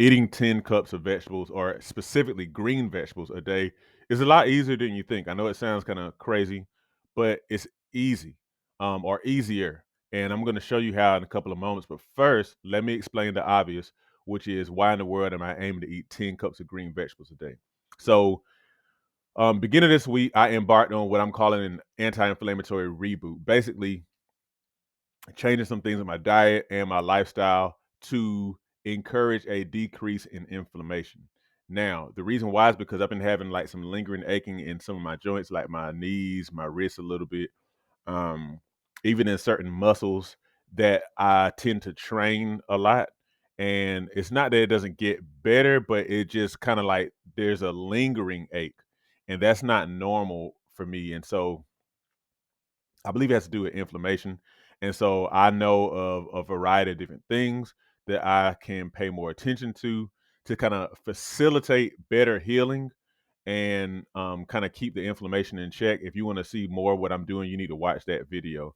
eating 10 cups of vegetables, or specifically green vegetables, a day is a lot easier than you think. I know it sounds kind of crazy, but it's easy, or easier. And I'm going to show you how in a couple of moments. But first, let me explain the obvious, which is why in the world am I aiming to eat 10 cups of green vegetables a day? So, beginning of this week, I embarked on what I'm calling an anti-inflammatory reboot. Basically, changing some things in my diet and my lifestyle to encourage a decrease in inflammation. Now, the reason why is because I've been having like some lingering aching in some of my joints, like my knees, my wrists a little bit, um, even in certain muscles that I tend to train a lot. And it's not that it doesn't get better, but it just kind of like there's a lingering ache, and that's not normal for me. And so I believe it has to do with inflammation. And so I know of a variety of different things that I can pay more attention to kind of facilitate better healing and kind of keep the inflammation in check. If you want to see more of what I'm doing, you need to watch that video,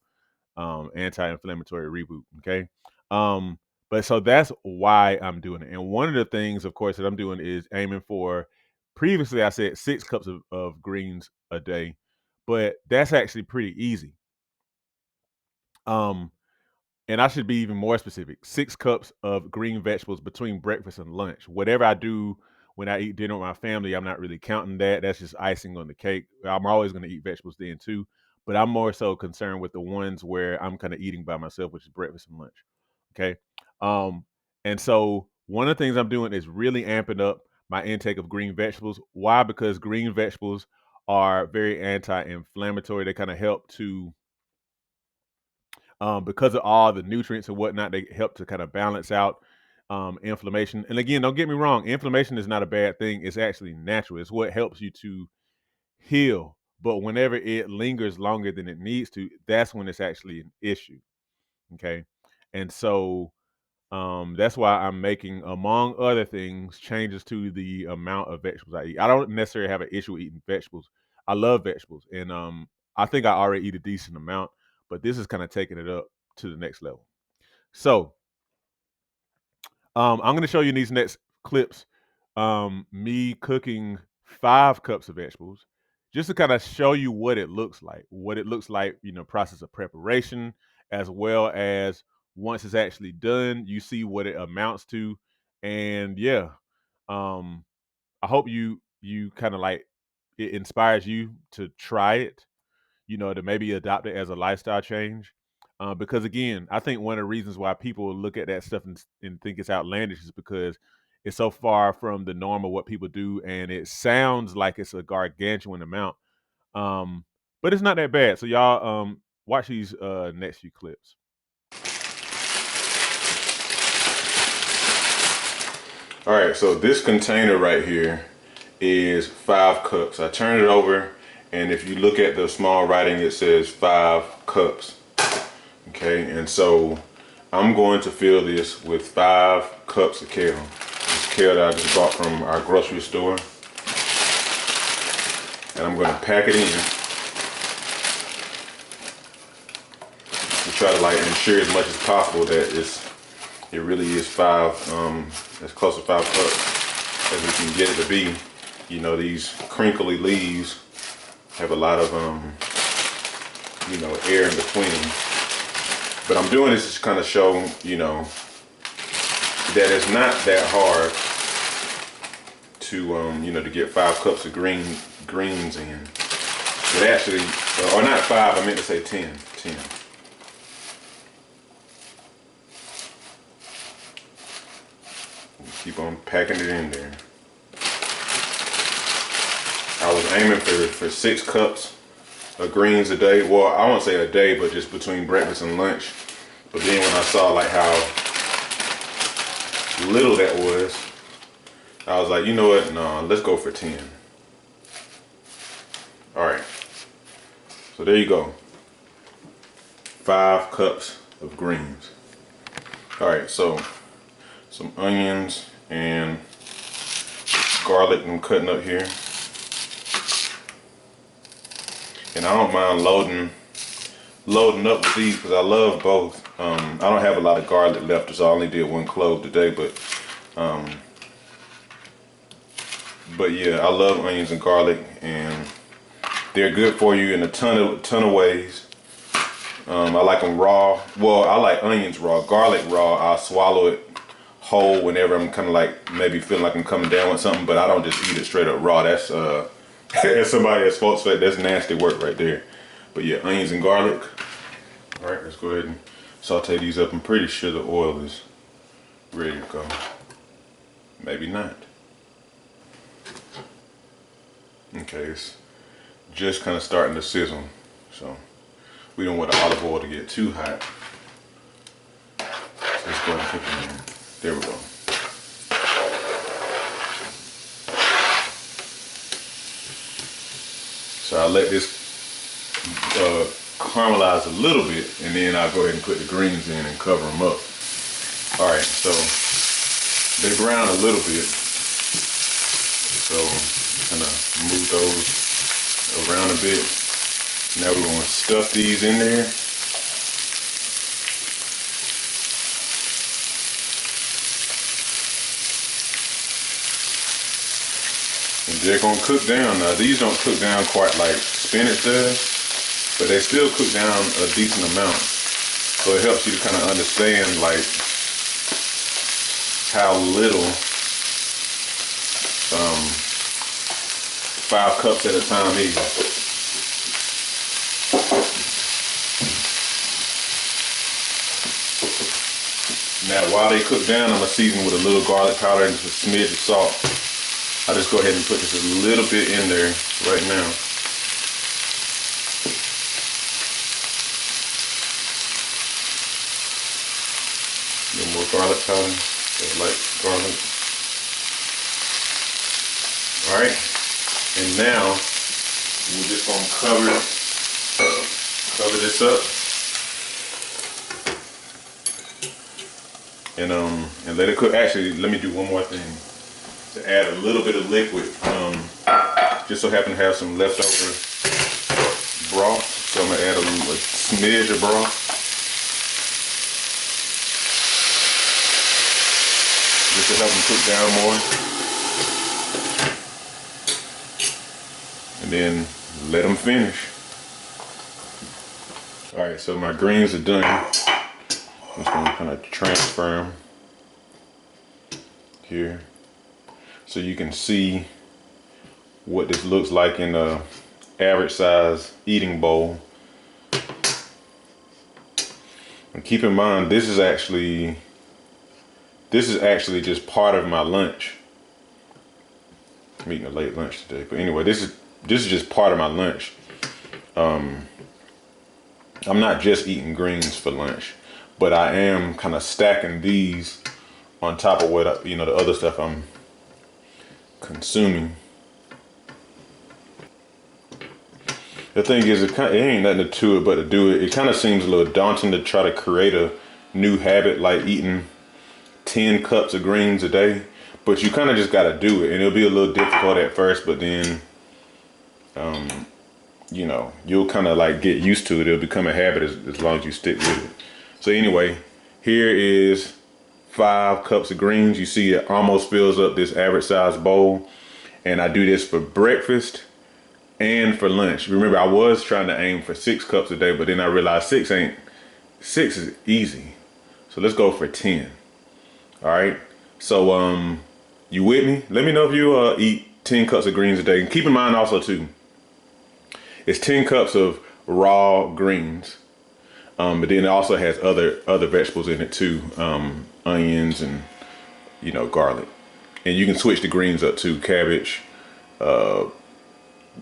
anti-inflammatory reboot. Okay. Um, but so that's why I'm doing it. And one of the things, of course, that I'm doing is aiming for, previously I said 6 cups of greens a day, but that's actually pretty easy. Um, and I should be even more specific: 6 cups of green vegetables between breakfast and lunch. Whatever I do when I eat dinner with my family, I'm not really counting that. That's just icing on the cake. I'm always going to eat vegetables then too, but I'm more so concerned with the ones where I'm kind of eating by myself, which is breakfast and lunch. Okay. Um, and so one of the things I'm doing is really amping up my intake of green vegetables. Why? Because green vegetables are very anti-inflammatory. They kind of help to, because of all the nutrients and whatnot, they help to kind of balance out inflammation. And again, don't get me wrong, inflammation is not a bad thing. It's actually natural. It's what helps you to heal. But whenever it lingers longer than it needs to, that's when it's actually an issue. Okay. And so that's why I'm making, among other things, changes to the amount of vegetables I eat. I don't necessarily have an issue with eating vegetables. I love vegetables, and I think I already eat a decent amount, but this is kind of taking it up to the next level. So I'm going to show you in these next clips, me cooking 5 cups of vegetables, just to kind of show you what it looks like, process of preparation, as well as once it's actually done, you see what it amounts to. And yeah, um, I hope you kind of like, it inspires you to try it, to maybe adopt it as a lifestyle change. Because again, I think one of the reasons why people look at that stuff and think it's outlandish is because it's so far from the norm of what people do, and it sounds like it's a gargantuan amount. Um, but it's not that bad. So y'all, watch these next few clips. All right, so this container right here is 5 cups. I turn it over, and if you look at the small writing, it says 5 cups. Okay, and so I'm going to fill this with 5 cups of kale. This kale that I just bought from our grocery store. And I'm going to pack it in to try to like ensure as much as possible that it really is as close to 5 cups as we can get it to be. These crinkly leaves have a lot of air in between them. But I'm doing this to kind of show, that it's not that hard to, to get 5 cups of greens in. But actually, or not 5, I meant to say 10. Keep on packing it in there. I was aiming for 6 cups of greens a day. Well, I won't say a day, but just between breakfast and lunch. But then when I saw like how little that was, I was like, you know what? No, let's go for 10. All right. So there you go. 5 cups of greens. All right. So some onions and garlic I'm cutting up here. And I don't mind loading up with these because I love both. I don't have a lot of garlic left, so I only did 1 clove today, but But yeah, I love onions and garlic, and they're good for you in a ton of ways. I like them raw. Well, I like onions raw. Garlic raw, I'll swallow it whole whenever I'm kind of like maybe feeling like I'm coming down with something, but I don't just eat it straight up raw. That's as somebody that's folks fed, that's nasty work right there. But yeah, onions and garlic. All right, let's go ahead and saute these up. I'm pretty sure the oil is ready to go. Maybe not. Okay, it's just kind of starting to sizzle, so we don't want the olive oil to get too hot. So let's go ahead and put them in. There we go. So I'll let this caramelize a little bit, and then I'll go ahead and put the greens in and cover them up. All right, so they brown a little bit, so kind of move those around a bit. Now we're going to stuff these in there. And they're going to cook down. Now these don't cook down quite like spinach does, but they still cook down a decent amount. So it helps you to kind of understand like how little 5 cups at a time is. Now while they cook down, I'm going to season with a little garlic powder and just a smidge of salt. I'll just go ahead and put just a little bit in there right now. A little more garlic powder, I like garlic. All right, and now we're just gonna cover this up, and let it cook. Actually, let me do one more thing to add a little bit of liquid. Just so happen to have some leftover broth, so I'm gonna add a smidge of broth. Just to help them cook down more. And then let them finish. All right, so my greens are done. I'm just gonna kind of transfer them here, so you can see what this looks like in a average size eating bowl. And keep in mind, this is actually just part of my lunch. I'm eating a late lunch today, but anyway, this is just part of my lunch. I'm not just eating greens for lunch, but I am kind of stacking these on top of what the other stuff I'm consuming. The thing is, it ain't nothing to it but to do it. It kind of seems a little daunting to try to create a new habit like eating 10 cups of greens a day, but you kind of just got to do it, and it'll be a little difficult at first, but then you'll kind of like get used to it. It'll become a habit as long as you stick with it. So anyway, here is 5 cups of greens. You see it almost fills up this average size bowl, and I do this for breakfast and for lunch. Remember, I was trying to aim for 6 cups a day, but then I realized 6 is easy, so let's go for 10. All right, so you with me? Let me know if you eat 10 cups of greens a day. And keep in mind also too, it's 10 cups of raw greens, but then it also has other vegetables in it too, onions and garlic. And you can switch the greens up to cabbage,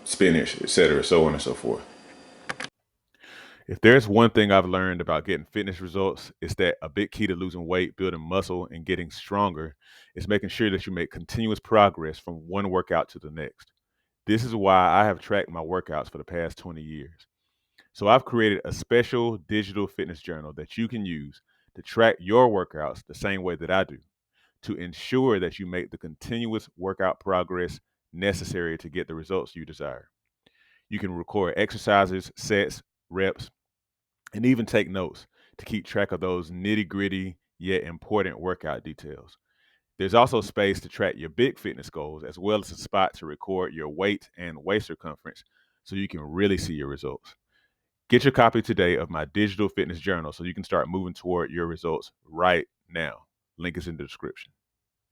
spinach, etc., so on and so forth. If there's one thing I've learned about getting fitness results, it's that a big key to losing weight, building muscle, and getting stronger is making sure that you make continuous progress from one workout to the next. This is why I have tracked my workouts for the past 20 years. So I've created a special digital fitness journal that you can use to track your workouts the same way that I do, to ensure that you make the continuous workout progress necessary to get the results you desire. You can record exercises, sets, reps, and even take notes to keep track of those nitty gritty yet important workout details. There's also space to track your big fitness goals, as well as a spot to record your weight and waist circumference so you can really see your results. Get your copy today of my digital fitness journal so you can start moving toward your results right now. Link is in the description.